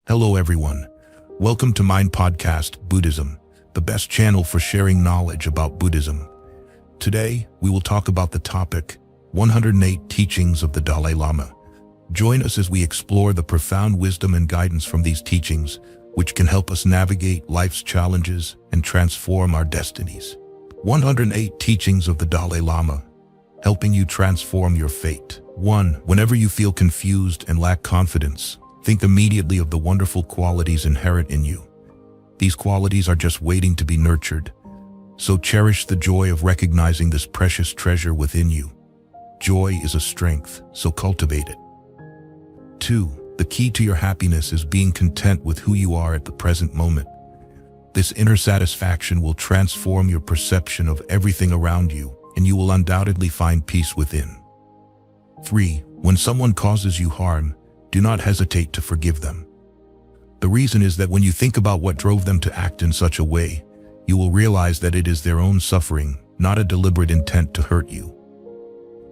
Hello everyone. Welcome to my podcast, Buddhism, the best channel for sharing knowledge about Buddhism. Today, we will talk about the topic, 108 Teachings of the Dalai Lama. Join us as we explore the profound wisdom and guidance from these teachings, which can help us navigate life's challenges and transform our destinies. 108 Teachings of the Dalai Lama, helping you transform your fate. 1. Whenever you feel confused and lack confidence, think immediately of the wonderful qualities inherent in you. These qualities are just waiting to be nurtured, so cherish the joy of recognizing this precious treasure within you. Joy is a strength, so cultivate it. 2. The key to your happiness is being content with who you are at the present moment. This inner satisfaction will transform your perception of everything around you, and you will undoubtedly find peace within. 3. When someone causes you harm, do not hesitate to forgive them. The reason is that when you think about what drove them to act in such a way, you will realize that it is their own suffering, not a deliberate intent to hurt you.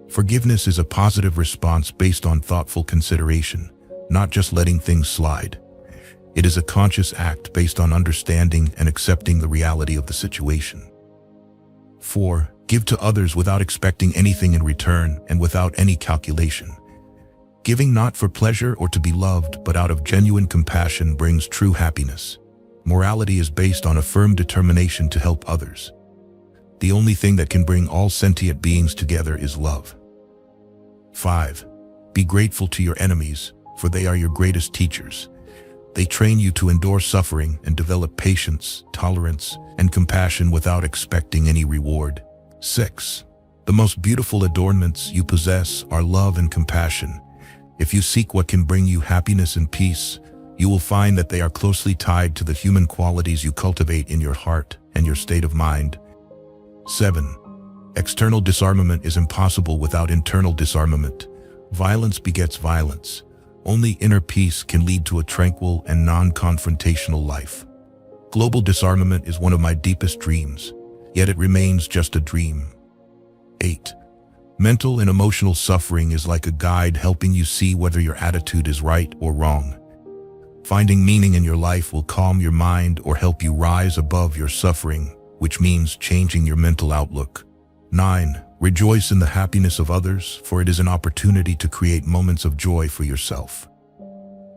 Forgiveness is a positive response based on thoughtful consideration, not just letting things slide. It is a conscious act based on understanding and accepting the reality of the situation. 4. Give to others without expecting anything in return and without any calculation. Giving not for pleasure or to be loved, but out of genuine compassion brings true happiness. Morality is based on a firm determination to help others. The only thing that can bring all sentient beings together is love. 5. Be grateful to your enemies, for they are your greatest teachers. They train you to endure suffering and develop patience, tolerance, and compassion without expecting any reward. 6. The most beautiful adornments you possess are love and compassion. If you seek what can bring you happiness and peace, you will find that they are closely tied to the human qualities you cultivate in your heart and your state of mind. 7. External disarmament is impossible without internal disarmament. Violence begets violence. Only inner peace can lead to a tranquil and non-confrontational life. Global disarmament is one of my deepest dreams, yet it remains just a dream. 8. Mental and emotional suffering is like a guide helping you see whether your attitude is right or wrong. Finding meaning in your life will calm your mind or help you rise above your suffering, which means changing your mental outlook. 9. Rejoice in the happiness of others, for it is an opportunity to create moments of joy for yourself.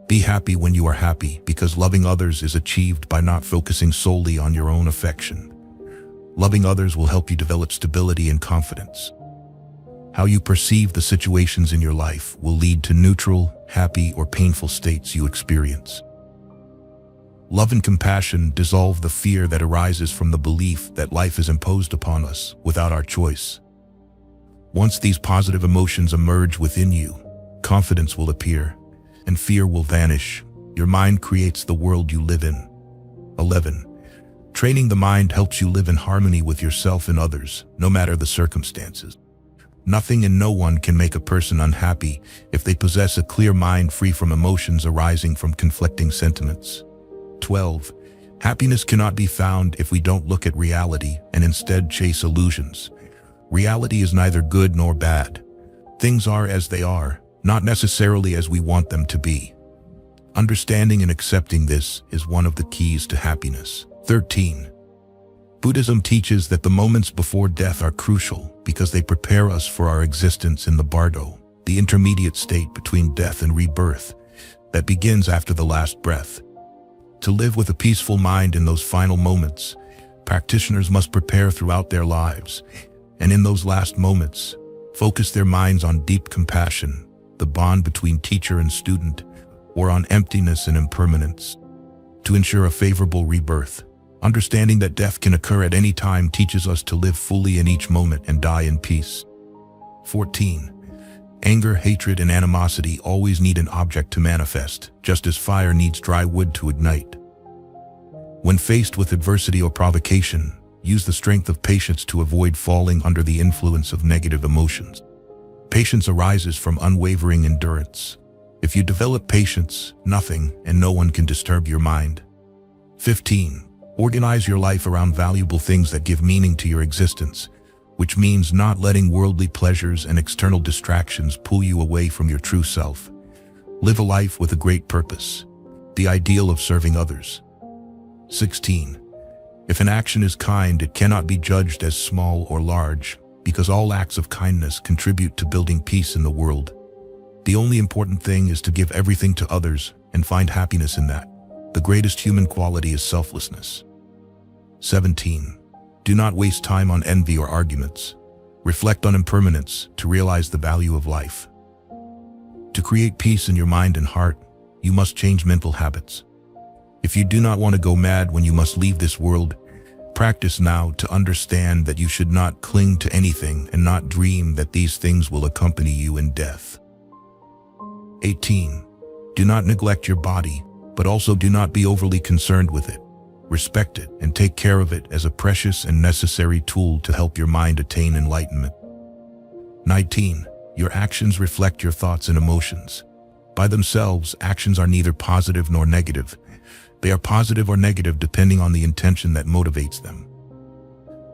Be happy when you are happy, because loving others is achieved by not focusing solely on your own affection. Loving others will help you develop stability and confidence. How you perceive the situations in your life will lead to neutral, happy, or painful states you experience. Love and compassion dissolve the fear that arises from the belief that life is imposed upon us without our choice. Once these positive emotions emerge within you, confidence will appear, and fear will vanish. Your mind creates the world you live in. 11. Training the mind helps you live in harmony with yourself and others, no matter the circumstances. Nothing and no one can make a person unhappy if they possess a clear mind free from emotions arising from conflicting sentiments. 12. Happiness cannot be found if we don't look at reality and instead chase illusions. Reality is neither good nor bad. Things are as they are, not necessarily as we want them to be. Understanding and accepting this is one of the keys to happiness. 13. Buddhism teaches that the moments before death are crucial because they prepare us for our existence in the bardo, the intermediate state between death and rebirth that begins after the last breath. To live with a peaceful mind in those final moments, practitioners must prepare throughout their lives, and in those last moments, focus their minds on deep compassion, the bond between teacher and student, or on emptiness and impermanence. To ensure a favorable rebirth, understanding that death can occur at any time teaches us to live fully in each moment and die in peace. 14. Anger, hatred, and animosity always need an object to manifest, just as fire needs dry wood to ignite. When faced with adversity or provocation, use the strength of patience to avoid falling under the influence of negative emotions. Patience arises from unwavering endurance. If you develop patience, nothing and no one can disturb your mind. 15. Organize your life around valuable things that give meaning to your existence, which means not letting worldly pleasures and external distractions pull you away from your true self. Live a life with a great purpose. the ideal of serving others. 16. If an action is kind, it cannot be judged as small or large, because all acts of kindness contribute to building peace in the world. The only important thing is to give everything to others and find happiness in that. The greatest human quality is selflessness. 17. Do not waste time on envy or arguments. Reflect on impermanence to realize the value of life. To create peace in your mind and heart, you must change mental habits. If you do not want to go mad when you must leave this world, practice now to understand that you should not cling to anything and not dream that these things will accompany you in death. 18. Do not neglect your body, but also do not be overly concerned with it. Respect it and take care of it as a precious and necessary tool to help your mind attain enlightenment. 19. Your actions reflect your thoughts and emotions. By themselves, actions are neither positive nor negative. They are positive or negative depending on the intention that motivates them.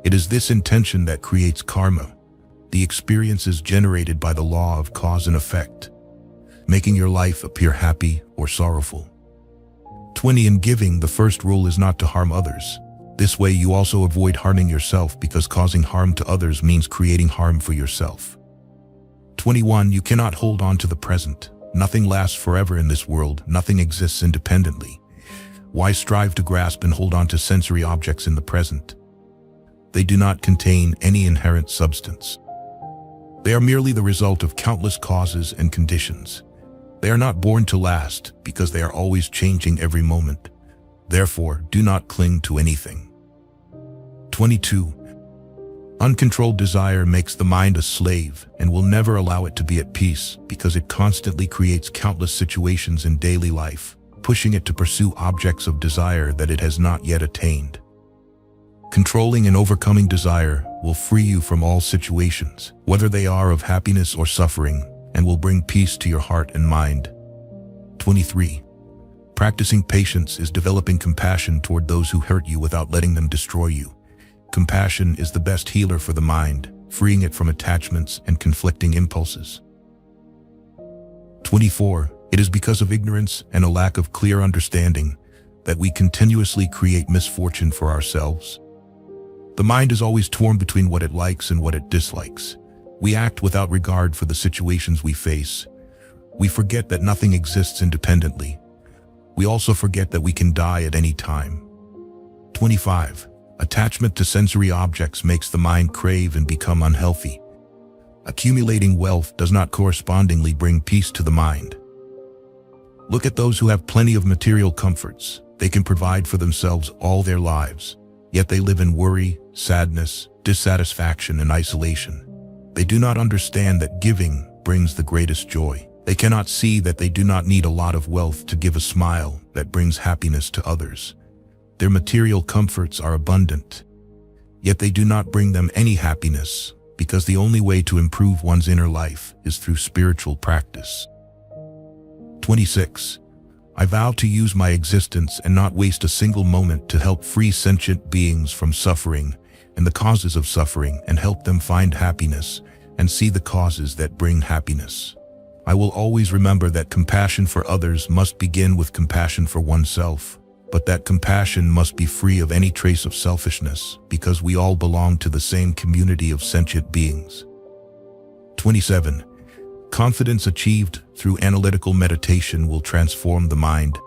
It is this intention that creates karma, the experiences generated by the law of cause and effect, making your life appear happy or sorrowful. 20. In giving, the first rule is not to harm others. This way you also avoid harming yourself, because causing harm to others means creating harm for yourself. 21. You cannot hold on to the present. Nothing lasts forever in this world. Nothing exists independently. Why strive to grasp and hold on to sensory objects in the present? They do not contain any inherent substance. They are merely the result of countless causes and conditions. They are not born to last, because they are always changing every moment. Therefore, do not cling to anything. 22. Uncontrolled desire makes the mind a slave and will never allow it to be at peace, because it constantly creates countless situations in daily life, pushing it to pursue objects of desire that it has not yet attained. Controlling and overcoming desire will free you from all situations, whether they are of happiness or suffering, and will bring peace to your heart and mind. 23. Practicing patience is developing compassion toward those who hurt you without letting them destroy you. Compassion is the best healer for the mind, freeing it from attachments and conflicting impulses. 24. It is because of ignorance and a lack of clear understanding that we continuously create misfortune for ourselves. The mind is always torn between what it likes and what it dislikes. We act without regard for the situations we face. We forget that nothing exists independently. We also forget that we can die at any time. 25. Attachment to sensory objects makes the mind crave and become unhealthy. Accumulating wealth does not correspondingly bring peace to the mind. Look at those who have plenty of material comforts. They can provide for themselves all their lives, yet they live in worry, sadness, dissatisfaction, and isolation. They do not understand that giving brings the greatest joy. They cannot see that they do not need a lot of wealth to give a smile that brings happiness to others. Their material comforts are abundant, yet they do not bring them any happiness, because the only way to improve one's inner life is through spiritual practice. 26. I vow to use my existence and not waste a single moment to help free sentient beings from suffering and the causes of suffering, and help them find happiness and see the causes that bring happiness. I will always remember that compassion for others must begin with compassion for oneself, but that compassion must be free of any trace of selfishness, because we all belong to the same community of sentient beings. 27. Confidence achieved through analytical meditation will transform the mind.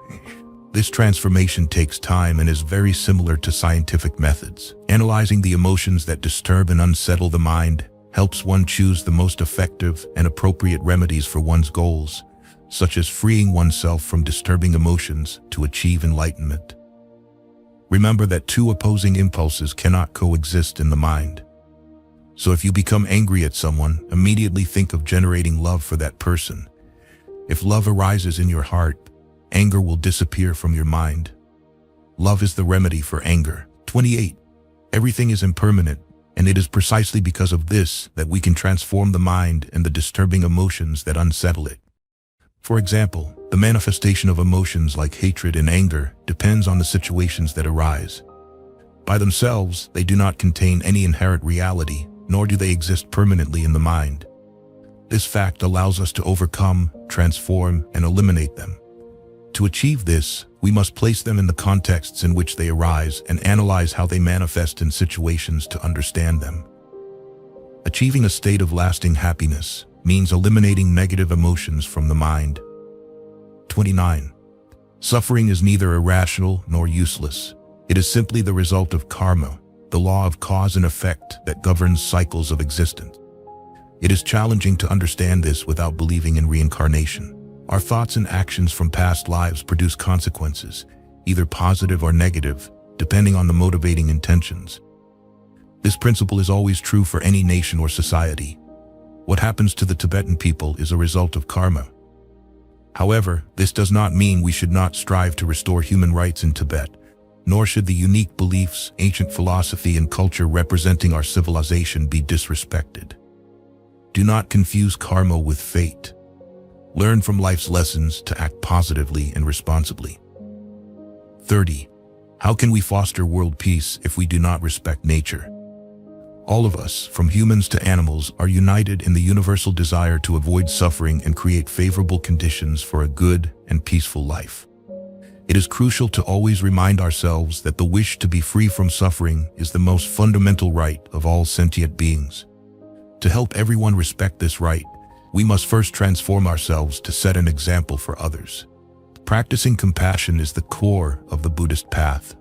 This transformation takes time and is very similar to scientific methods. Analyzing the emotions that disturb and unsettle the mind helps one choose the most effective and appropriate remedies for one's goals, such as freeing oneself from disturbing emotions to achieve enlightenment. Remember that two opposing impulses cannot coexist in the mind. So if you become angry at someone, immediately think of generating love for that person. If love arises in your heart, anger will disappear from your mind. Love is the remedy for anger. 28. Everything is impermanent, and it is precisely because of this that we can transform the mind and the disturbing emotions that unsettle it. For example, the manifestation of emotions like hatred and anger depends on the situations that arise. By themselves, they do not contain any inherent reality, nor do they exist permanently in the mind. This fact allows us to overcome, transform, and eliminate them. To achieve this, we must place them in the contexts in which they arise and analyze how they manifest in situations to understand them. Achieving a state of lasting happiness means eliminating negative emotions from the mind. 29. Suffering is neither irrational nor useless. It is simply the result of karma, the law of cause and effect that governs cycles of existence. It is challenging to understand this without believing in reincarnation. Our thoughts and actions from past lives produce consequences, either positive or negative, depending on the motivating intentions. This principle is always true for any nation or society. What happens to the Tibetan people is a result of karma. However, this does not mean we should not strive to restore human rights in Tibet, nor should the unique beliefs, ancient philosophy, and culture representing our civilization be disrespected. Do not confuse karma with fate. Learn from life's lessons to act positively and responsibly. 30. How can we foster world peace if we do not respect nature? All of us, from humans to animals, are united in the universal desire to avoid suffering and create favorable conditions for a good and peaceful life. It is crucial to always remind ourselves that the wish to be free from suffering is the most fundamental right of all sentient beings. To help everyone respect this right, we must first transform ourselves to set an example for others. Practicing compassion is the core of the Buddhist path.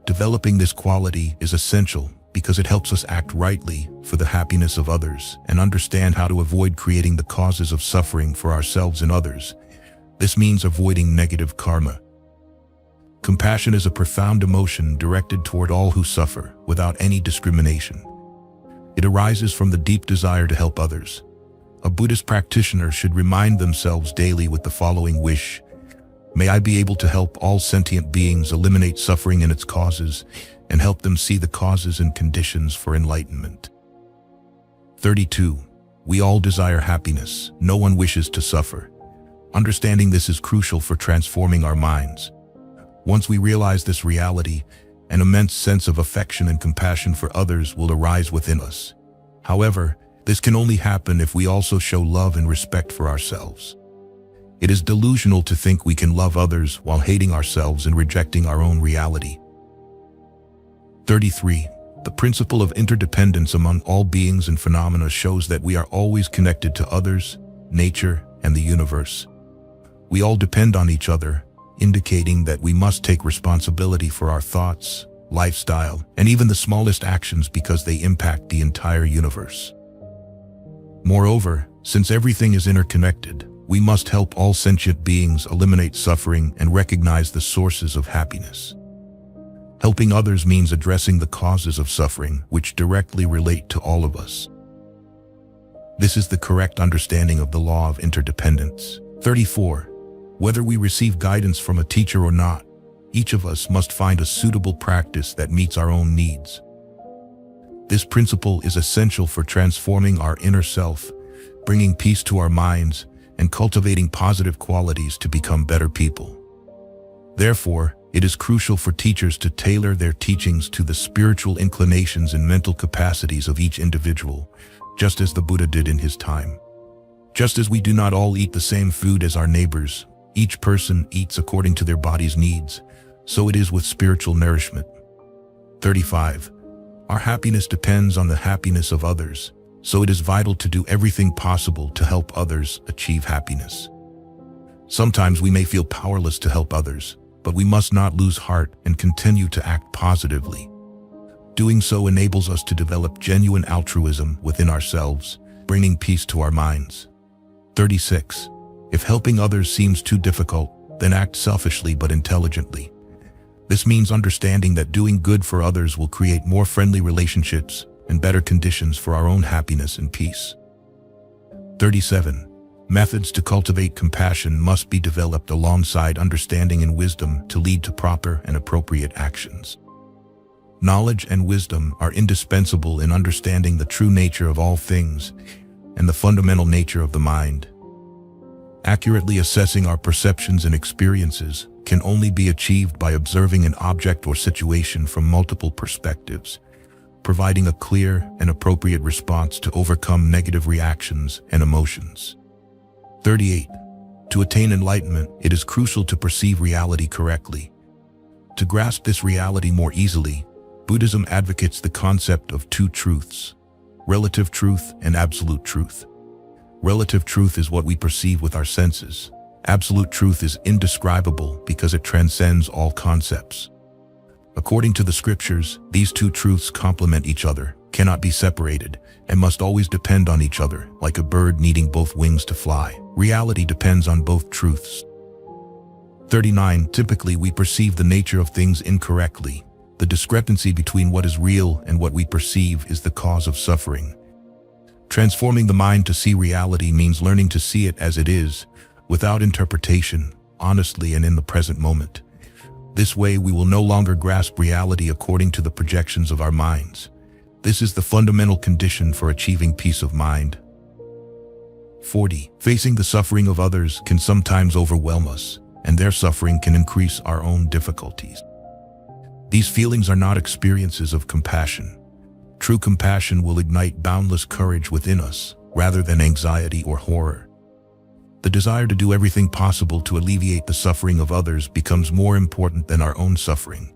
Developing this quality is essential because it helps us act rightly for the happiness of others and understand how to avoid creating the causes of suffering for ourselves and others. This means avoiding negative karma. Compassion is a profound emotion directed toward all who suffer without any discrimination. It arises from the deep desire to help others. A Buddhist practitioner should remind themselves daily with the following wish: may I be able to help all sentient beings eliminate suffering and its causes, and help them see the causes and conditions for enlightenment. 32. We all desire happiness. No one wishes to suffer. Understanding this is crucial for transforming our minds. Once we realize this reality, an immense sense of affection and compassion for others will arise within us. However, this can only happen if we also show love and respect for ourselves. It is delusional to think we can love others while hating ourselves and rejecting our own reality. 33. The principle of interdependence among all beings and phenomena shows that we are always connected to others, nature, and the universe. We all depend on each other, indicating that we must take responsibility for our thoughts, lifestyle, and even the smallest actions because they impact the entire universe. Moreover, since everything is interconnected, we must help all sentient beings eliminate suffering and recognize the sources of happiness. Helping others means addressing the causes of suffering, which directly relate to all of us. This is the correct understanding of the law of interdependence. 34. Whether we receive guidance from a teacher or not, each of us must find a suitable practice that meets our own needs. This principle is essential for transforming our inner self, bringing peace to our minds, and cultivating positive qualities to become better people. Therefore, it is crucial for teachers to tailor their teachings to the spiritual inclinations and mental capacities of each individual, just as the Buddha did in his time. Just as we do not all eat the same food as our neighbors, each person eats according to their body's needs, so it is with spiritual nourishment. 35. Our happiness depends on the happiness of others, so it is vital to do everything possible to help others achieve happiness. Sometimes we may feel powerless to help others, but we must not lose heart and continue to act positively. Doing so enables us to develop genuine altruism within ourselves, bringing peace to our minds. 36. If helping others seems too difficult, then act selfishly but intelligently. This means understanding that doing good for others will create more friendly relationships and better conditions for our own happiness and peace. 37. Methods to cultivate compassion must be developed alongside understanding and wisdom to lead to proper and appropriate actions. Knowledge and wisdom are indispensable in understanding the true nature of all things and the fundamental nature of the mind. Accurately assessing our perceptions and experiences can only be achieved by observing an object or situation from multiple perspectives, providing a clear and appropriate response to overcome negative reactions and emotions. 38. To attain enlightenment, it is crucial to perceive reality correctly. To grasp this reality more easily, Buddhism advocates the concept of two truths: relative truth and absolute truth. Relative truth is what we perceive with our senses. Absolute truth is indescribable because it transcends all concepts. According to the scriptures, these two truths complement each other, cannot be separated, and must always depend on each other, like a bird needing both wings to fly. Reality depends on both truths. 39. Typically, we perceive the nature of things incorrectly. The discrepancy between what is real and what we perceive is the cause of suffering. Transforming the mind to see reality means learning to see it as it is, without interpretation, honestly and in the present moment. This way, we will no longer grasp reality according to the projections of our minds. This is the fundamental condition for achieving peace of mind. 40. Facing the suffering of others can sometimes overwhelm us, and their suffering can increase our own difficulties. These feelings are not experiences of compassion. True compassion will ignite boundless courage within us, rather than anxiety or horror. The desire to do everything possible to alleviate the suffering of others becomes more important than our own suffering.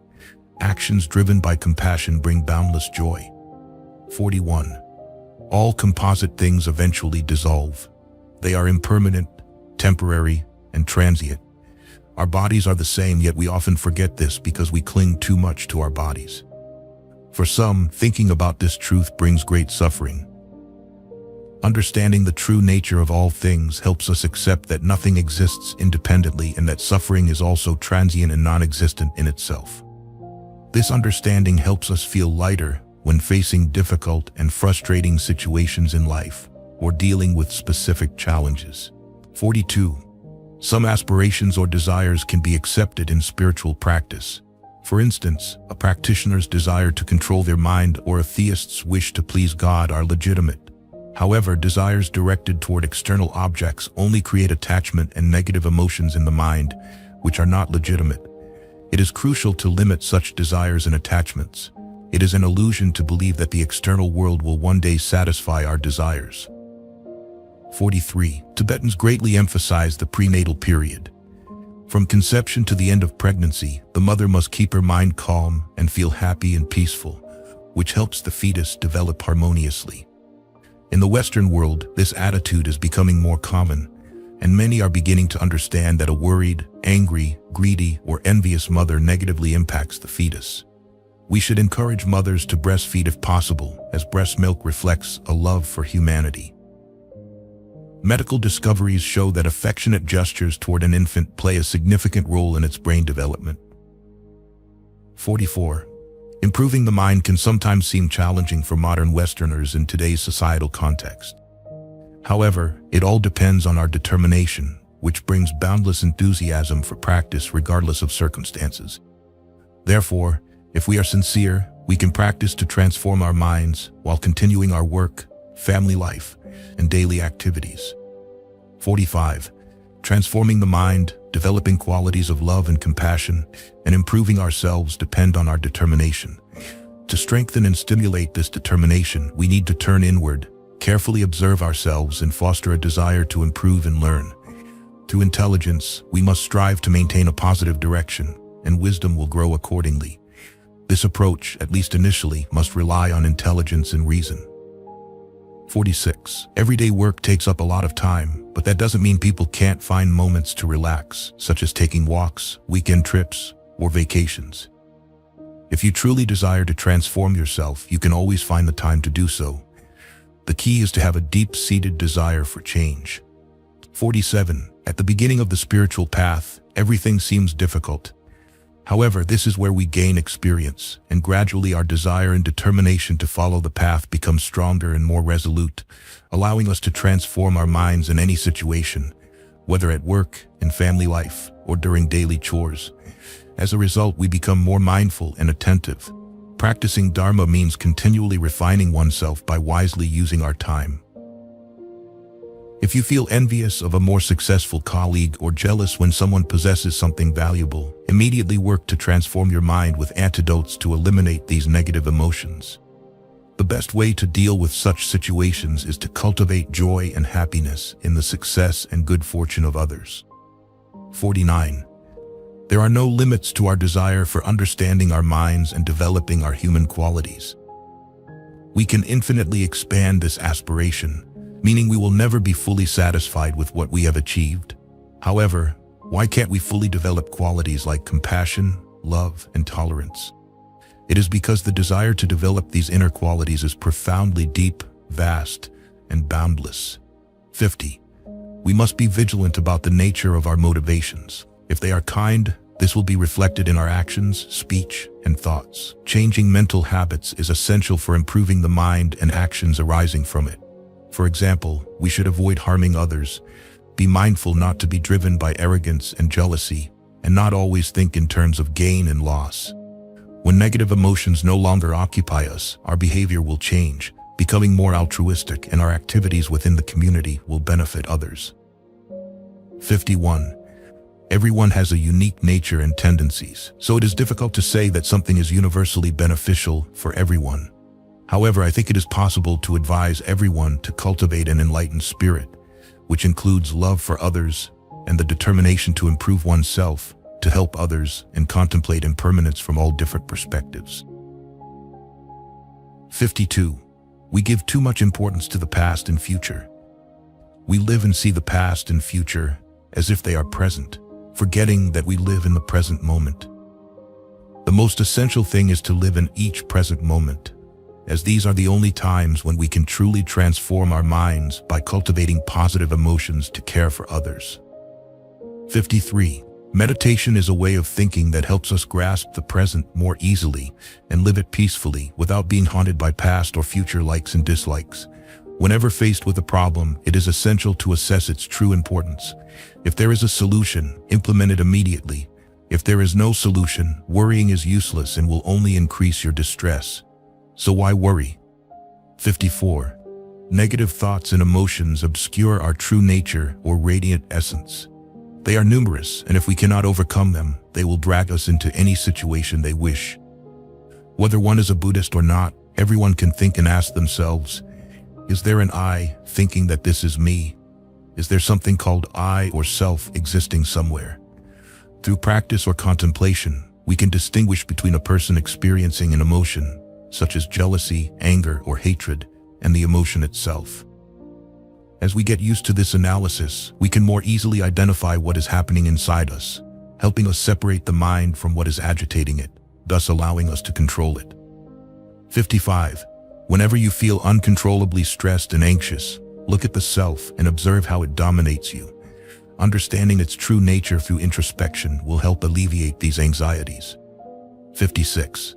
Actions driven by compassion bring boundless joy. 41. All composite things eventually dissolve. They are impermanent, temporary, and transient. Our bodies are the same, yet we often forget this because we cling too much to our bodies. For some, thinking about this truth brings great suffering. Understanding the true nature of all things helps us accept that nothing exists independently and that suffering is also transient and non-existent in itself. This understanding helps us feel lighter when facing difficult and frustrating situations in life or dealing with specific challenges. 42. Some aspirations or desires can be accepted in spiritual practice. For instance, a practitioner's desire to control their mind or a theist's wish to please God are legitimate. However, desires directed toward external objects only create attachment and negative emotions in the mind, which are not legitimate. It is crucial to limit such desires and attachments. It is an illusion to believe that the external world will one day satisfy our desires. 43. Tibetans greatly emphasize the prenatal period. From conception to the end of pregnancy, the mother must keep her mind calm and feel happy and peaceful, which helps the fetus develop harmoniously. In the Western world, this attitude is becoming more common, and many are beginning to understand that a worried, angry, greedy, or envious mother negatively impacts the fetus. We should encourage mothers to breastfeed if possible, as breast milk reflects a love for humanity. Medical discoveries show that affectionate gestures toward an infant play a significant role in its brain development. 44. Improving the mind can sometimes seem challenging for modern Westerners in today's societal context. However, it all depends on our determination, which brings boundless enthusiasm for practice regardless of circumstances. Therefore, if we are sincere, we can practice to transform our minds while continuing our work, family life, and daily activities. 45. Transforming the mind, developing qualities of love and compassion, and improving ourselves depend on our determination. To strengthen and stimulate this determination, we need to turn inward, carefully observe ourselves, and foster a desire to improve and learn. Through intelligence, we must strive to maintain a positive direction, and wisdom will grow accordingly. This approach, at least initially, must rely on intelligence and reason. 46. Everyday work takes up a lot of time, but that doesn't mean people can't find moments to relax, such as taking walks, weekend trips, or vacations. If you truly desire to transform yourself, you can always find the time to do so. The key is to have a deep-seated desire for change. 47. At the beginning of the spiritual path, everything seems difficult. However, this is where we gain experience, and gradually our desire and determination to follow the path becomes stronger and more resolute, allowing us to transform our minds in any situation, whether at work, in family life, or during daily chores. As a result, we become more mindful and attentive. Practicing Dharma means continually refining oneself by wisely using our time. If you feel envious of a more successful colleague or jealous when someone possesses something valuable, immediately work to transform your mind with antidotes to eliminate these negative emotions. The best way to deal with such situations is to cultivate joy and happiness in the success and good fortune of others. 49. There are no limits to our desire for understanding our minds and developing our human qualities. We can infinitely expand this aspiration, meaning we will never be fully satisfied with what we have achieved. However, why can't we fully develop qualities like compassion, love, and tolerance? It is because the desire to develop these inner qualities is profoundly deep, vast, and boundless. 50. We must be vigilant about the nature of our motivations. If they are kind, this will be reflected in our actions, speech, and thoughts. Changing mental habits is essential for improving the mind and actions arising from it. For example, we should avoid harming others, be mindful not to be driven by arrogance and jealousy, and not always think in terms of gain and loss. When negative emotions no longer occupy us, our behavior will change, becoming more altruistic, and our activities within the community will benefit others. 51. Everyone has a unique nature and tendencies, so it is difficult to say that something is universally beneficial for everyone. However, I think it is possible to advise everyone to cultivate an enlightened spirit, which includes love for others and the determination to improve oneself, to help others, and contemplate impermanence from all different perspectives. 52. We give too much importance to the past and future. We live and see the past and future as if they are present, forgetting that we live in the present moment. The most essential thing is to live in each present moment, as these are the only times when we can truly transform our minds by cultivating positive emotions to care for others. 53. Meditation is a way of thinking that helps us grasp the present more easily and live it peacefully without being haunted by past or future likes and dislikes. Whenever faced with a problem, it is essential to assess its true importance. If there is a solution, implement it immediately. If there is no solution, worrying is useless and will only increase your distress. So why worry? 54. Negative thoughts and emotions obscure our true nature or radiant essence. They are numerous, and if we cannot overcome them, they will drag us into any situation they wish. Whether one is a Buddhist or not, everyone can think and ask themselves, is there an I thinking that this is me? Is there something called I or self existing somewhere? Through practice or contemplation, we can distinguish between a person experiencing an emotion, such as jealousy, anger, or hatred, and the emotion itself. As we get used to this analysis, we can more easily identify what is happening inside us, helping us separate the mind from what is agitating it, thus allowing us to control it. 55. Whenever you feel uncontrollably stressed and anxious, look at the self and observe how it dominates you. Understanding its true nature through introspection will help alleviate these anxieties. 56.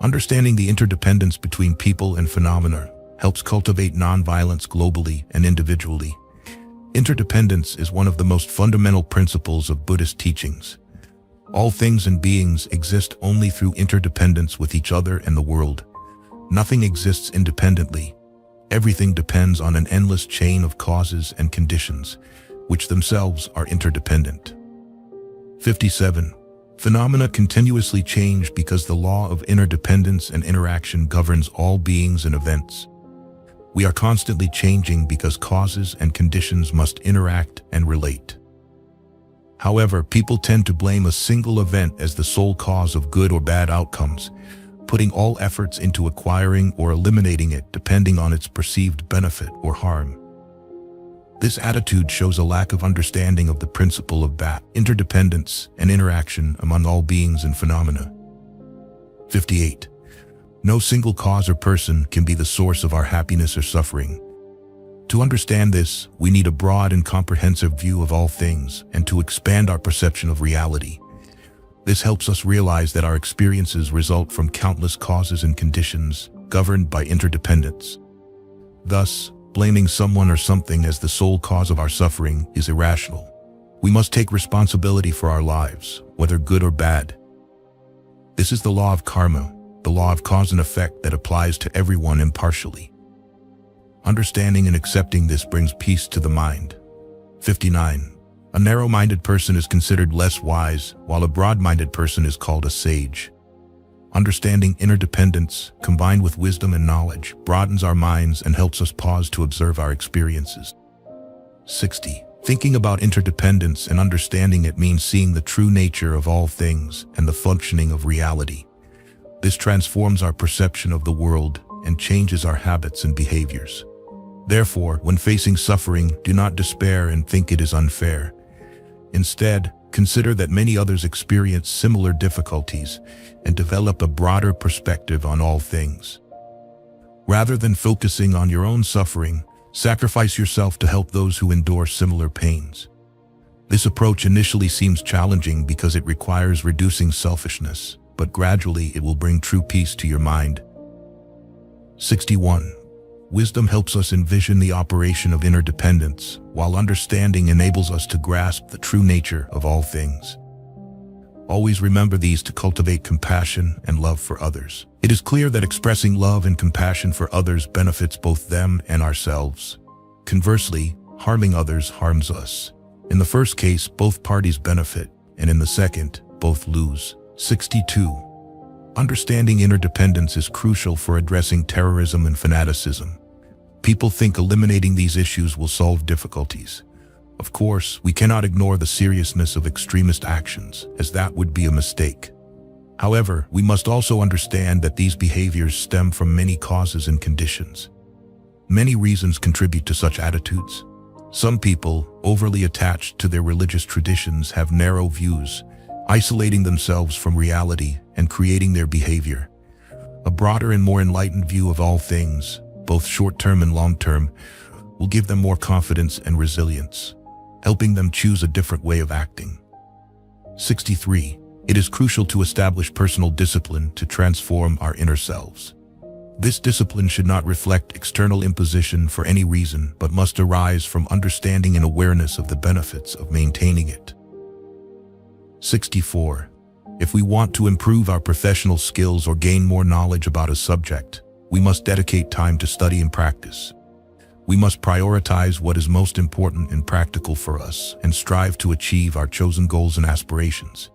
Understanding the interdependence between people and phenomena helps cultivate nonviolence globally and individually. Interdependence is one of the most fundamental principles of Buddhist teachings. All things and beings exist only through interdependence with each other and the world. Nothing exists independently. Everything depends on an endless chain of causes and conditions, which themselves are interdependent. 57. Phenomena continuously change because the law of interdependence and interaction governs all beings and events. We are constantly changing because causes and conditions must interact and relate. However, people tend to blame a single event as the sole cause of good or bad outcomes, putting all efforts into acquiring or eliminating it depending on its perceived benefit or harm. This attitude shows a lack of understanding of the principle of interdependence and interaction among all beings and phenomena. 58. No single cause or person can be the source of our happiness or suffering. To understand this, we need a broad and comprehensive view of all things and to expand our perception of reality. This helps us realize that our experiences result from countless causes and conditions governed by interdependence. Thus, blaming someone or something as the sole cause of our suffering is irrational. We must take responsibility for our lives, whether good or bad. This is the law of karma, the law of cause and effect that applies to everyone impartially. Understanding and accepting this brings peace to the mind. 59. A narrow-minded person is considered less wise, while a broad-minded person is called a sage. Understanding interdependence, combined with wisdom and knowledge, broadens our minds and helps us pause to observe our experiences. 60. Thinking about interdependence and understanding it means seeing the true nature of all things and the functioning of reality. This transforms our perception of the world and changes our habits and behaviors. Therefore, when facing suffering, do not despair and think it is unfair. Instead, consider that many others experience similar difficulties and develop a broader perspective on all things. Rather than focusing on your own suffering, sacrifice yourself to help those who endure similar pains. This approach initially seems challenging because it requires reducing selfishness, but gradually it will bring true peace to your mind. 61. Wisdom helps us envision the operation of interdependence, while understanding enables us to grasp the true nature of all things. Always remember these to cultivate compassion and love for others. It is clear that expressing love and compassion for others benefits both them and ourselves. Conversely, harming others harms us. In the first case, both parties benefit, and in the second, both lose. 62. Understanding interdependence is crucial for addressing terrorism and fanaticism. People think eliminating these issues will solve difficulties. Of course, we cannot ignore the seriousness of extremist actions, as that would be a mistake. However, we must also understand that these behaviors stem from many causes and conditions. Many reasons contribute to such attitudes. Some people, overly attached to their religious traditions, have narrow views, isolating themselves from reality and creating their behavior. A broader and more enlightened view of all things, both short-term and long-term, will give them more confidence and resilience, helping them choose a different way of acting. 63. It is crucial to establish personal discipline to transform our inner selves. This discipline should not reflect external imposition for any reason, but must arise from understanding and awareness of the benefits of maintaining it. 64. If we want to improve our professional skills or gain more knowledge about a subject, we must dedicate time to study and practice. We must prioritize what is most important and practical for us and strive to achieve our chosen goals and aspirations.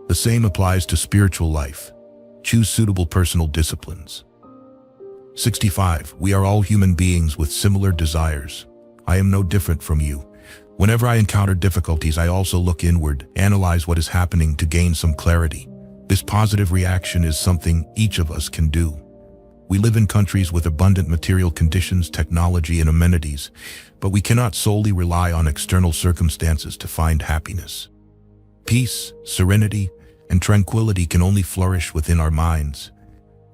The same applies to spiritual life. Choose suitable personal disciplines. 65. We are all human beings with similar desires. I am no different from you. Whenever I encounter difficulties, I also look inward, analyze what is happening to gain some clarity. This positive reaction is something each of us can do. We live in countries with abundant material conditions, technology, and amenities, but we cannot solely rely on external circumstances to find happiness. Peace, serenity, and tranquility can only flourish within our minds.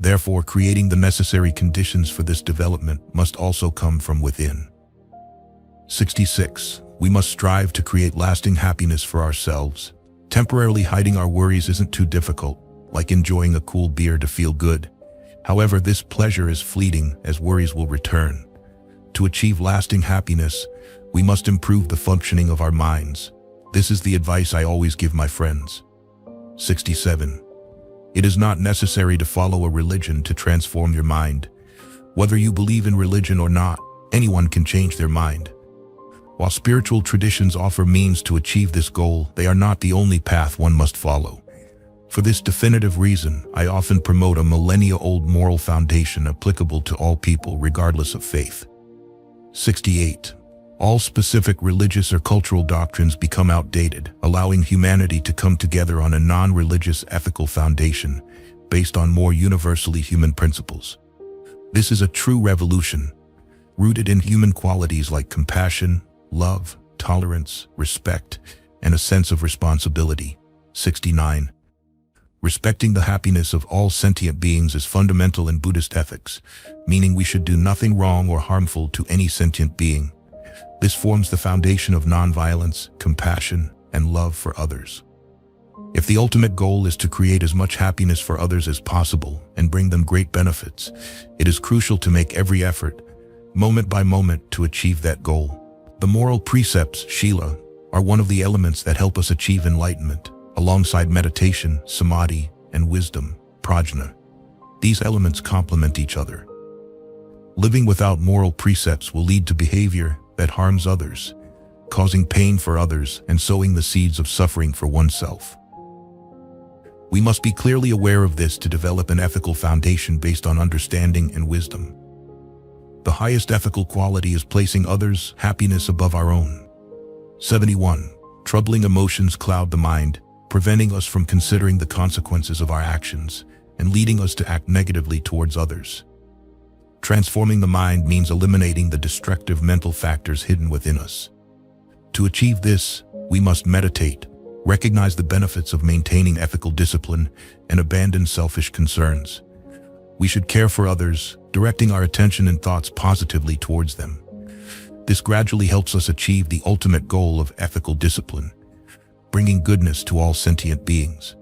Therefore, creating the necessary conditions for this development must also come from within. 66. We must strive to create lasting happiness for ourselves. Temporarily hiding our worries isn't too difficult, like enjoying a cool beer to feel good. However, this pleasure is fleeting, as worries will return. To achieve lasting happiness, we must improve the functioning of our minds. This is the advice I always give my friends. 67. It is not necessary to follow a religion to transform your mind. Whether you believe in religion or not, anyone can change their mind. While spiritual traditions offer means to achieve this goal, they are not the only path one must follow. For this definitive reason, I often promote a millennia-old moral foundation applicable to all people regardless of faith. 68. All specific religious or cultural doctrines become outdated, allowing humanity to come together on a non-religious ethical foundation based on more universally human principles. This is a true revolution, rooted in human qualities like compassion, love, tolerance, respect, and a sense of responsibility. 69. Respecting the happiness of all sentient beings is fundamental in Buddhist ethics, meaning we should do nothing wrong or harmful to any sentient being. This forms the foundation of nonviolence, compassion, and love for others. If the ultimate goal is to create as much happiness for others as possible and bring them great benefits, it is crucial to make every effort, moment by moment, to achieve that goal. The moral precepts, Shila, are one of the elements that help us achieve enlightenment, alongside meditation, samadhi, and wisdom, prajna. These elements complement each other. Living without moral precepts will lead to behavior that harms others, causing pain for others and sowing the seeds of suffering for oneself. We must be clearly aware of this to develop an ethical foundation based on understanding and wisdom. The highest ethical quality is placing others' happiness above our own. 71. Troubling emotions cloud the mind, preventing us from considering the consequences of our actions and leading us to act negatively towards others. Transforming the mind means eliminating the destructive mental factors hidden within us. To achieve this, we must meditate, recognize the benefits of maintaining ethical discipline, and abandon selfish concerns. We should care for others, directing our attention and thoughts positively towards them. This gradually helps us achieve the ultimate goal of ethical discipline, bringing goodness to all sentient beings.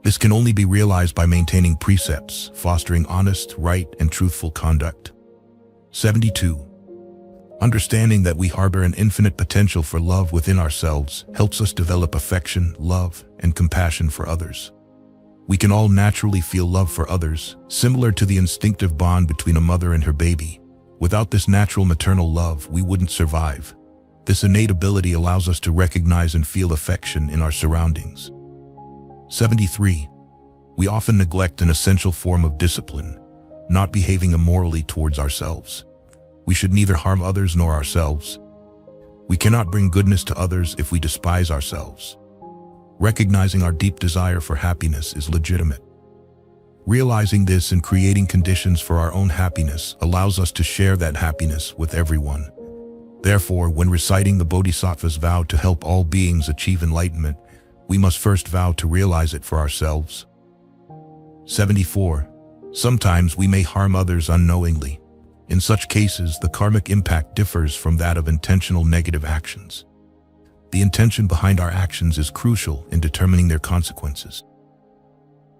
This can only be realized by maintaining precepts, fostering honest, right, and truthful conduct. 72. Understanding that we harbor an infinite potential for love within ourselves helps us develop affection, love, and compassion for others. We can all naturally feel love for others, similar to the instinctive bond between a mother and her baby. Without this natural maternal love, we wouldn't survive. This innate ability allows us to recognize and feel affection in our surroundings. 73. We often neglect an essential form of discipline, not behaving immorally towards ourselves. We should neither harm others nor ourselves. We cannot bring goodness to others if we despise ourselves. Recognizing our deep desire for happiness is legitimate. Realizing this and creating conditions for our own happiness allows us to share that happiness with everyone. Therefore, when reciting the Bodhisattva's vow to help all beings achieve enlightenment, we must first vow to realize it for ourselves. 74. Sometimes we may harm others unknowingly. In such cases, the karmic impact differs from that of intentional negative actions. The intention behind our actions is crucial in determining their consequences.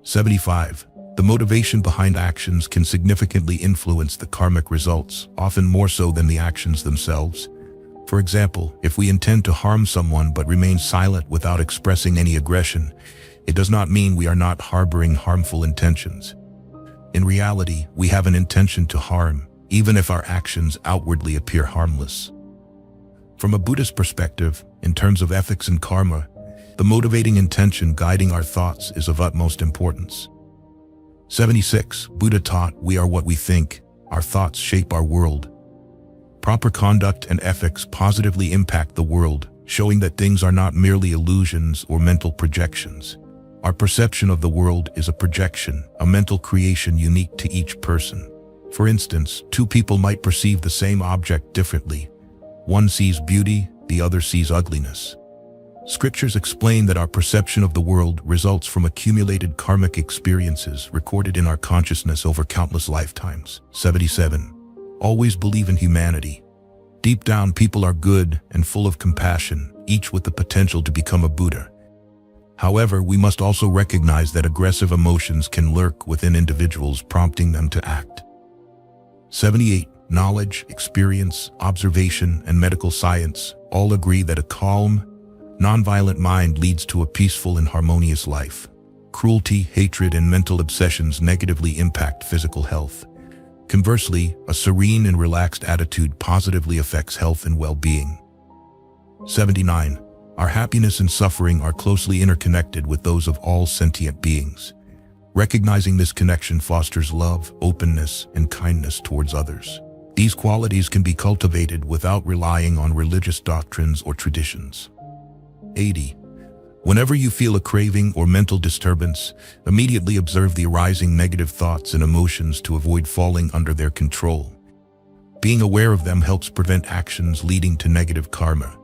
75. The motivation behind actions can significantly influence the karmic results, often more so than the actions themselves. For example, if we intend to harm someone but remain silent without expressing any aggression, it does not mean we are not harboring harmful intentions. In reality, we have an intention to harm, even if our actions outwardly appear harmless. From a Buddhist perspective, in terms of ethics and karma, the motivating intention guiding our thoughts is of utmost importance. 76. Buddha taught, "We are what we think. Our thoughts shape our world." Proper conduct and ethics positively impact the world, showing that things are not merely illusions or mental projections. Our perception of the world is a projection, a mental creation unique to each person. For instance, two people might perceive the same object differently. One sees beauty, the other sees ugliness. Scriptures explain that our perception of the world results from accumulated karmic experiences recorded in our consciousness over countless lifetimes. 77. Always believe in humanity. Deep down, people are good and full of compassion, each with the potential to become a Buddha. However, we must also recognize that aggressive emotions can lurk within individuals, prompting them to act. 78. Knowledge, experience, observation, and medical science all agree that a calm, nonviolent mind leads to a peaceful and harmonious life. Cruelty, hatred, and mental obsessions negatively impact physical health. Conversely, a serene and relaxed attitude positively affects health and well-being. 79. Our happiness and suffering are closely interconnected with those of all sentient beings. Recognizing this connection fosters love, openness, and kindness towards others. These qualities can be cultivated without relying on religious doctrines or traditions. 80. Whenever you feel a craving or mental disturbance, immediately observe the arising negative thoughts and emotions to avoid falling under their control. Being aware of them helps prevent actions leading to negative karma.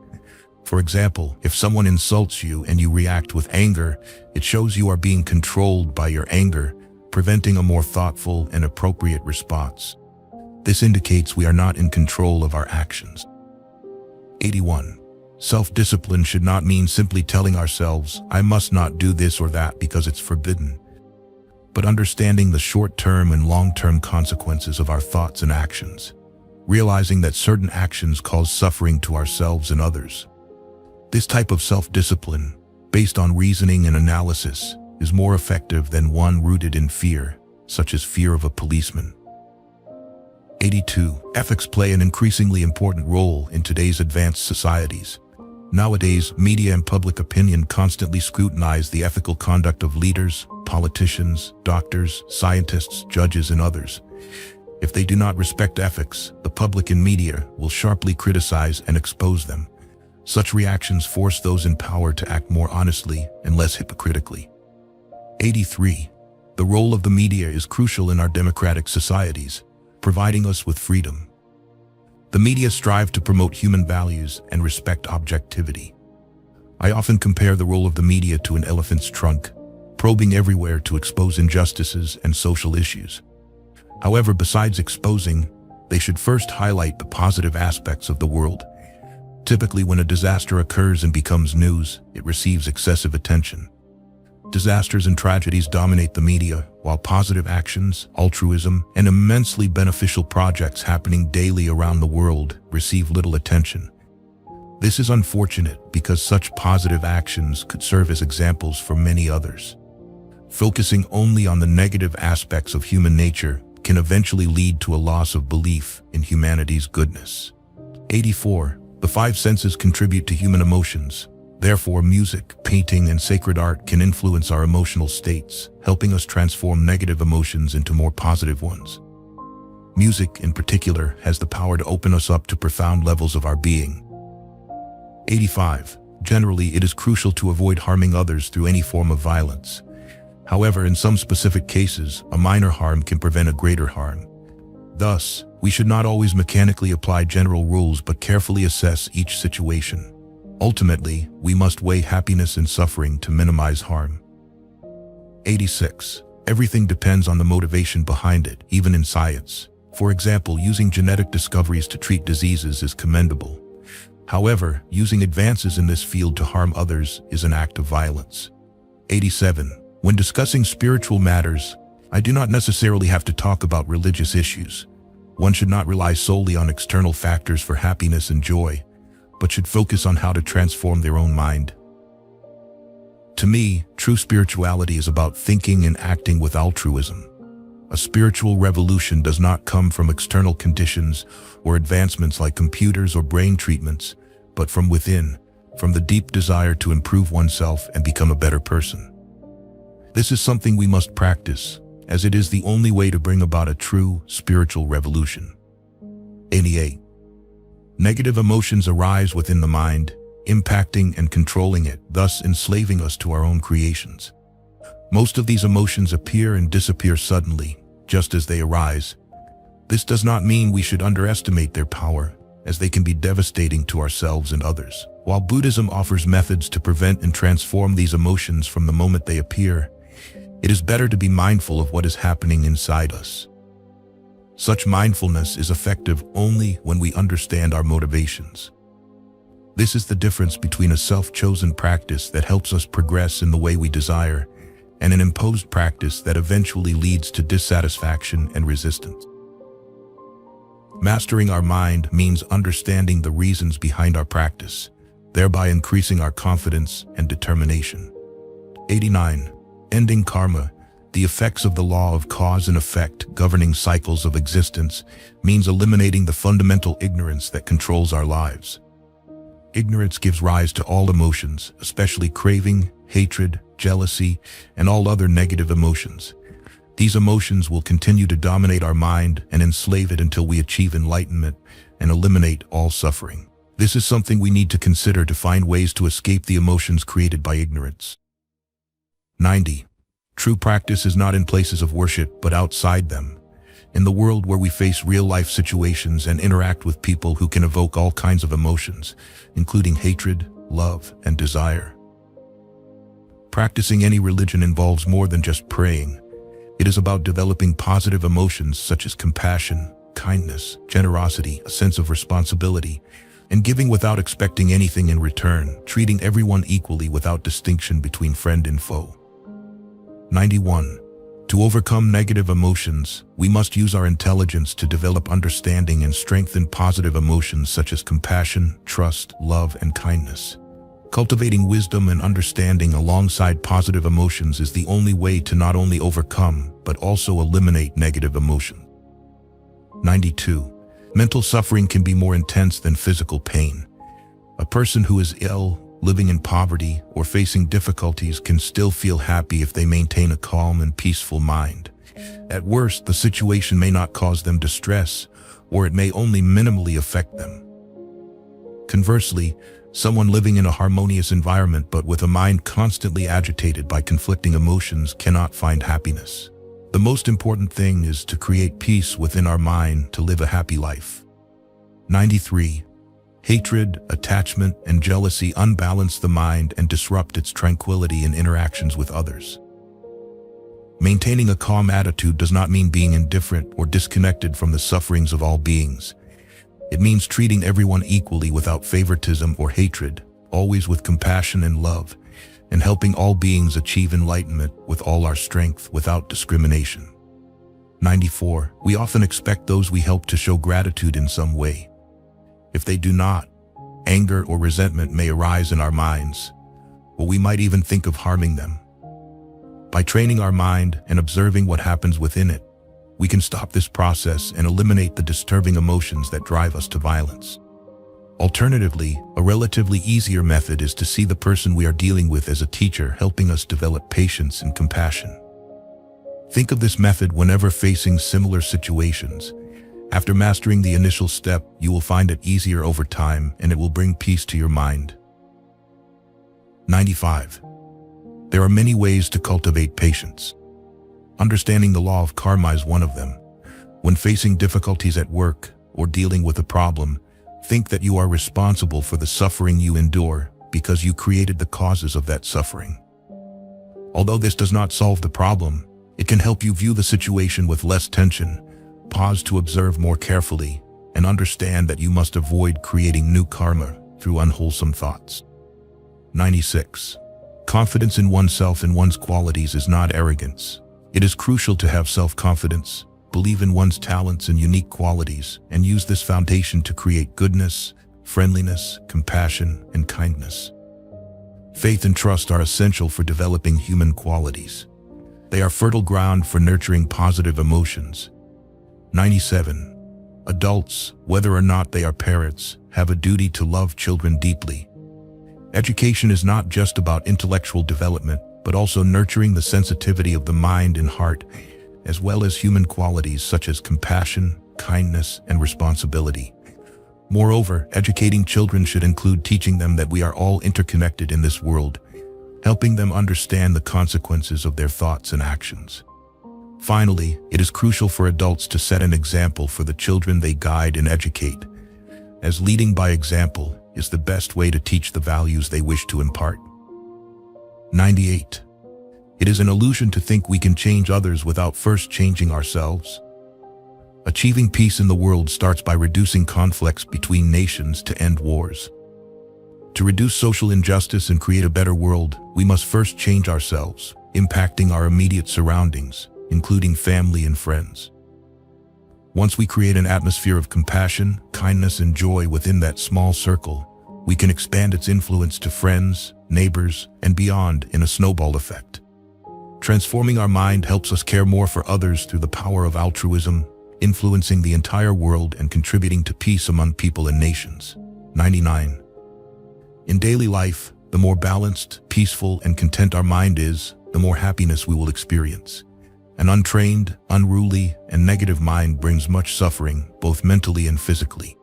For example, if someone insults you and you react with anger, it shows you are being controlled by your anger, preventing a more thoughtful and appropriate response. This indicates we are not in control of our actions. 81. Self-discipline should not mean simply telling ourselves, "I must not do this or that because it's forbidden," but understanding the short-term and long-term consequences of our thoughts and actions, realizing that certain actions cause suffering to ourselves and others. This type of self-discipline, based on reasoning and analysis, is more effective than one rooted in fear, such as fear of a policeman. 82. Ethics play an increasingly important role in today's advanced societies. Nowadays, media and public opinion constantly scrutinize the ethical conduct of leaders, politicians, doctors, scientists, judges, and others. If they do not respect ethics, the public and media will sharply criticize and expose them. Such reactions force those in power to act more honestly and less hypocritically. 83. The role of the media is crucial in our democratic societies, providing us with freedom. The media strive to promote human values and respect objectivity. I often compare the role of the media to an elephant's trunk, probing everywhere to expose injustices and social issues. However, besides exposing, they should first highlight the positive aspects of the world. Typically, when a disaster occurs and becomes news, it receives excessive attention. Disasters and tragedies dominate the media, while positive actions, altruism, and immensely beneficial projects happening daily around the world receive little attention. This is unfortunate because such positive actions could serve as examples for many others. Focusing only on the negative aspects of human nature can eventually lead to a loss of belief in humanity's goodness. 84. The five senses contribute to human emotions. Therefore, music, painting, and sacred art can influence our emotional states, helping us transform negative emotions into more positive ones. Music, in particular, has the power to open us up to profound levels of our being. 85. Generally, it is crucial to avoid harming others through any form of violence. However, in some specific cases, a minor harm can prevent a greater harm. Thus, we should not always mechanically apply general rules but carefully assess each situation. Ultimately, we must weigh happiness and suffering to minimize harm. 86. Everything depends on the motivation behind it, even in science. For example, using genetic discoveries to treat diseases is commendable. However, using advances in this field to harm others is an act of violence. 87. When discussing spiritual matters, I do not necessarily have to talk about religious issues. One should not rely solely on external factors for happiness and joy, but should focus on how to transform their own mind. To me, true spirituality is about thinking and acting with altruism. A spiritual revolution does not come from external conditions or advancements like computers or brain treatments, but from within, from the deep desire to improve oneself and become a better person. This is something we must practice, as it is the only way to bring about a true spiritual revolution. 88. Negative emotions arise within the mind, impacting and controlling it, thus enslaving us to our own creations. Most of these emotions appear and disappear suddenly, just as they arise. This does not mean we should underestimate their power, as they can be devastating to ourselves and others. While Buddhism offers methods to prevent and transform these emotions from the moment they appear, it is better to be mindful of what is happening inside us. Such mindfulness is effective only when we understand our motivations. This is the difference between a self-chosen practice that helps us progress in the way we desire and an imposed practice that eventually leads to dissatisfaction and resistance. Mastering our mind means understanding the reasons behind our practice, thereby increasing our confidence and determination. 89. Ending karma. The effects of the law of cause and effect governing cycles of existence means eliminating the fundamental ignorance that controls our lives. Ignorance gives rise to all emotions, especially craving, hatred, jealousy, and all other negative emotions. These emotions will continue to dominate our mind and enslave it until we achieve enlightenment and eliminate all suffering. This is something we need to consider to find ways to escape the emotions created by ignorance. 90. True practice is not in places of worship, but outside them. In the world where we face real-life situations and interact with people who can evoke all kinds of emotions, including hatred, love, and desire. Practicing any religion involves more than just praying. It is about developing positive emotions such as compassion, kindness, generosity, a sense of responsibility, and giving without expecting anything in return, treating everyone equally without distinction between friend and foe. 91. To overcome negative emotions, we must use our intelligence to develop understanding and strengthen positive emotions such as compassion, trust, love, and kindness. Cultivating wisdom and understanding alongside positive emotions is the only way to not only overcome, but also eliminate negative emotion. 92. Mental suffering can be more intense than physical pain. A person who is ill, living in poverty, or facing difficulties can still feel happy if they maintain a calm and peaceful mind. At worst, the situation may not cause them distress, or it may only minimally affect them. Conversely, someone living in a harmonious environment but with a mind constantly agitated by conflicting emotions cannot find happiness. The most important thing is to create peace within our mind to live a happy life. 93. Hatred, attachment, and jealousy unbalance the mind and disrupt its tranquility in interactions with others. Maintaining a calm attitude does not mean being indifferent or disconnected from the sufferings of all beings. It means treating everyone equally without favoritism or hatred, always with compassion and love, and helping all beings achieve enlightenment with all our strength without discrimination. 94. We often expect those we help to show gratitude in some way. If they do not, anger or resentment may arise in our minds, or we might even think of harming them. By training our mind and observing what happens within it, we can stop this process and eliminate the disturbing emotions that drive us to violence. Alternatively, a relatively easier method is to see the person we are dealing with as a teacher, helping us develop patience and compassion. Think of this method whenever facing similar situations. After mastering the initial step, you will find it easier over time and it will bring peace to your mind. 95. There are many ways to cultivate patience. Understanding the law of karma is one of them. When facing difficulties at work or dealing with a problem, think that you are responsible for the suffering you endure because you created the causes of that suffering. Although this does not solve the problem, it can help you view the situation with less tension, pause to observe more carefully, and understand that you must avoid creating new karma through unwholesome thoughts. 96. Confidence in oneself and one's qualities is not arrogance. It is crucial to have self-confidence, believe in one's talents and unique qualities, and use this foundation to create goodness, friendliness, compassion, and kindness. Faith and trust are essential for developing human qualities. They are fertile ground for nurturing positive emotions. 97. Adults, whether or not they are parents, have a duty to love children deeply. Education is not just about intellectual development, but also nurturing the sensitivity of the mind and heart, as well as human qualities such as compassion, kindness, and responsibility. Moreover, educating children should include teaching them that we are all interconnected in this world, helping them understand the consequences of their thoughts and actions. Finally, it is crucial for adults to set an example for the children they guide and educate, as leading by example is the best way to teach the values they wish to impart. 98. It is an illusion to think we can change others without first changing ourselves. Achieving peace in the world starts by reducing conflicts between nations to end wars. To reduce social injustice and create a better world, we must first change ourselves, impacting our immediate surroundings, including family and friends. Once we create an atmosphere of compassion, kindness, and joy within that small circle, we can expand its influence to friends, neighbors, and beyond in a snowball effect. Transforming our mind helps us care more for others through the power of altruism, influencing the entire world and contributing to peace among people and nations. 99. In daily life, the more balanced, peaceful, and content our mind is, the more happiness we will experience. An untrained, unruly, and negative mind brings much suffering, both mentally and physically.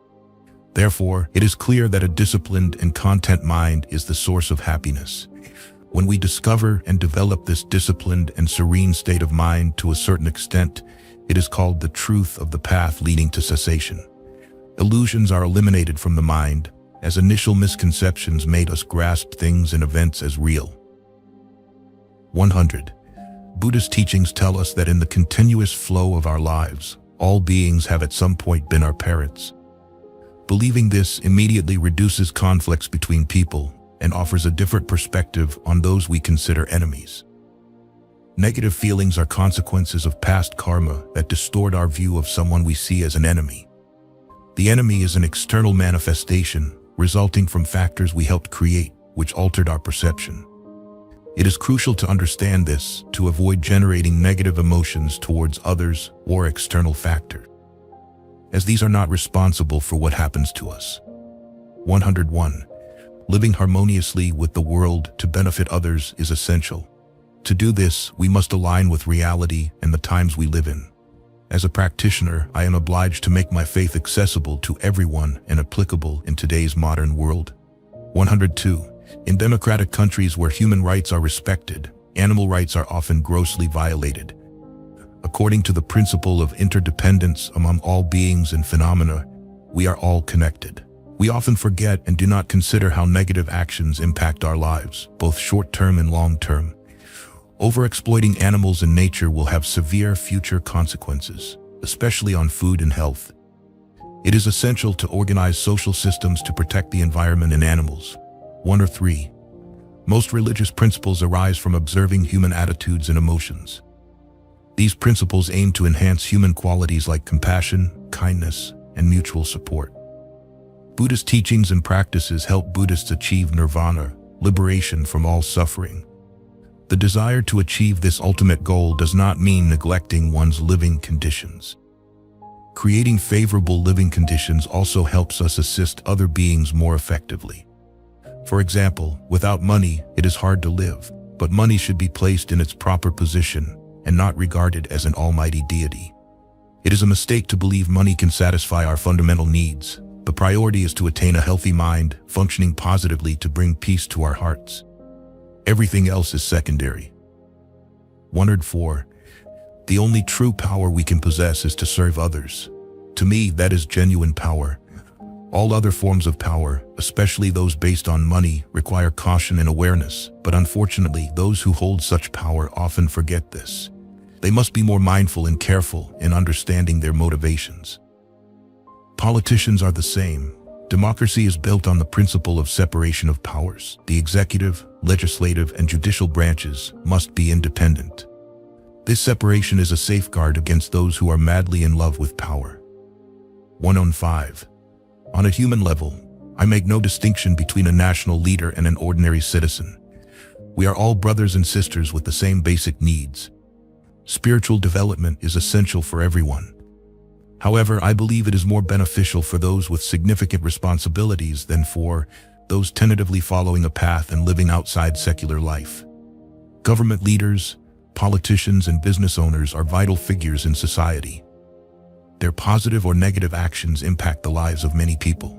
Therefore, it is clear that a disciplined and content mind is the source of happiness. When we discover and develop this disciplined and serene state of mind to a certain extent, it is called the truth of the path leading to cessation. Illusions are eliminated from the mind, as initial misconceptions made us grasp things and events as real. 100. Buddhist teachings tell us that in the continuous flow of our lives, all beings have at some point been our parents. Believing this immediately reduces conflicts between people and offers a different perspective on those we consider enemies. Negative feelings are consequences of past karma that distort our view of someone we see as an enemy. The enemy is an external manifestation resulting from factors we helped create, which altered our perception. It is crucial to understand this to avoid generating negative emotions towards others or external factors, as these are not responsible for what happens to us. 101. Living harmoniously with the world to benefit others is essential. To do this, we must align with reality and the times we live in. As a practitioner, I am obliged to make my faith accessible to everyone and applicable in today's modern world. 102. In democratic countries where human rights are respected, animal rights are often grossly violated. According to the principle of interdependence among all beings and phenomena, we are all connected. We often forget and do not consider how negative actions impact our lives, both short-term and long-term. Overexploiting animals and nature will have severe future consequences, especially on food and health. It is essential to organize social systems to protect the environment and animals. 103. Most religious principles arise from observing human attitudes and emotions. These principles aim to enhance human qualities like compassion, kindness, and mutual support. Buddhist teachings and practices help Buddhists achieve nirvana, liberation from all suffering. The desire to achieve this ultimate goal does not mean neglecting one's living conditions. Creating favorable living conditions also helps us assist other beings more effectively. For example, without money, it is hard to live, but money should be placed in its proper position and not regarded as an almighty deity. It is a mistake to believe money can satisfy our fundamental needs. The priority is to attain a healthy mind, functioning positively to bring peace to our hearts. Everything else is secondary. 104. The only true power we can possess is to serve others. To me, that is genuine power. All other forms of power, especially those based on money, require caution and awareness, but unfortunately, those who hold such power often forget this. They must be more mindful and careful in understanding their motivations. Politicians are the same. Democracy is built on the principle of separation of powers. The executive, legislative, and judicial branches must be independent. This separation is a safeguard against those who are madly in love with power. 105. On a human level, I make no distinction between a national leader and an ordinary citizen. We are all brothers and sisters with the same basic needs. Spiritual development is essential for everyone. However, I believe it is more beneficial for those with significant responsibilities than for those tentatively following a path and living outside secular life. Government leaders, politicians, and business owners are vital figures in society. Their positive or negative actions impact the lives of many people.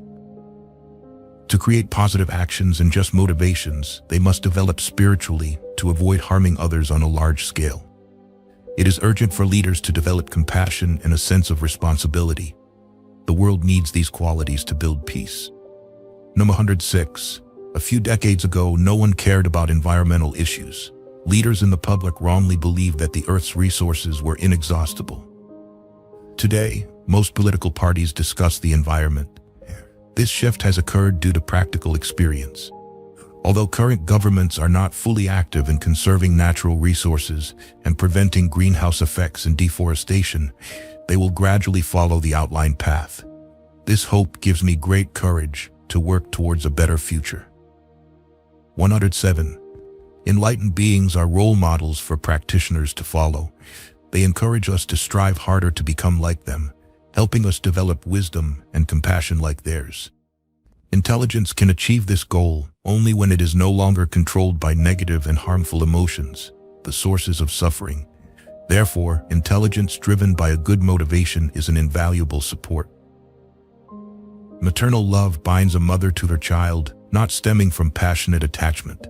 To create positive actions and just motivations, they must develop spiritually to avoid harming others on a large scale. It is urgent for leaders to develop compassion and a sense of responsibility. The world needs these qualities to build peace. Number 106. A few decades ago, no one cared about environmental issues. Leaders in the public wrongly believed that the Earth's resources were inexhaustible. Today, most political parties discuss the environment. This shift has occurred due to practical experience. Although current governments are not fully active in conserving natural resources and preventing greenhouse effects and deforestation, they will gradually follow the outlined path. This hope gives me great courage to work towards a better future. 107. Enlightened beings are role models for practitioners to follow. They encourage us to strive harder to become like them, helping us develop wisdom and compassion like theirs. Intelligence can achieve this goal only when it is no longer controlled by negative and harmful emotions, the sources of suffering. Therefore, intelligence driven by a good motivation is an invaluable support. Maternal love binds a mother to her child, not stemming from passionate attachment.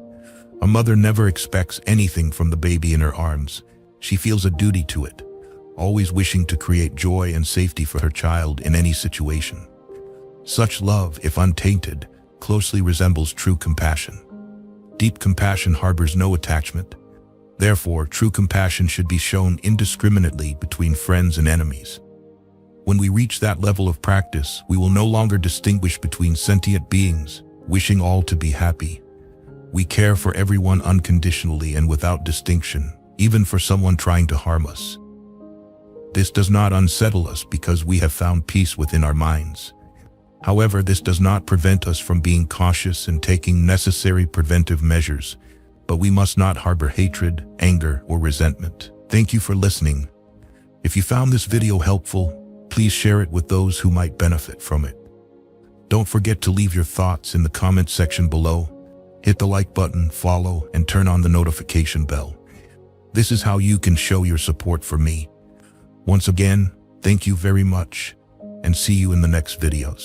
A mother never expects anything from the baby in her arms. She feels a duty to it, always wishing to create joy and safety for her child in any situation. Such love, if untainted, closely resembles true compassion. Deep compassion harbors no attachment. Therefore, true compassion should be shown indiscriminately between friends and enemies. When we reach that level of practice, we will no longer distinguish between sentient beings, wishing all to be happy. We care for everyone unconditionally and without distinction, even for someone trying to harm us. This does not unsettle us because we have found peace within our minds. However, this does not prevent us from being cautious and taking necessary preventive measures, but we must not harbor hatred, anger, or resentment. Thank you for listening. If you found this video helpful, please share it with those who might benefit from it. Don't forget to leave your thoughts in the comment section below. Hit the like button, follow, and turn on the notification bell. This is how you can show your support for me. Once again, thank you very much, and see you in the next videos.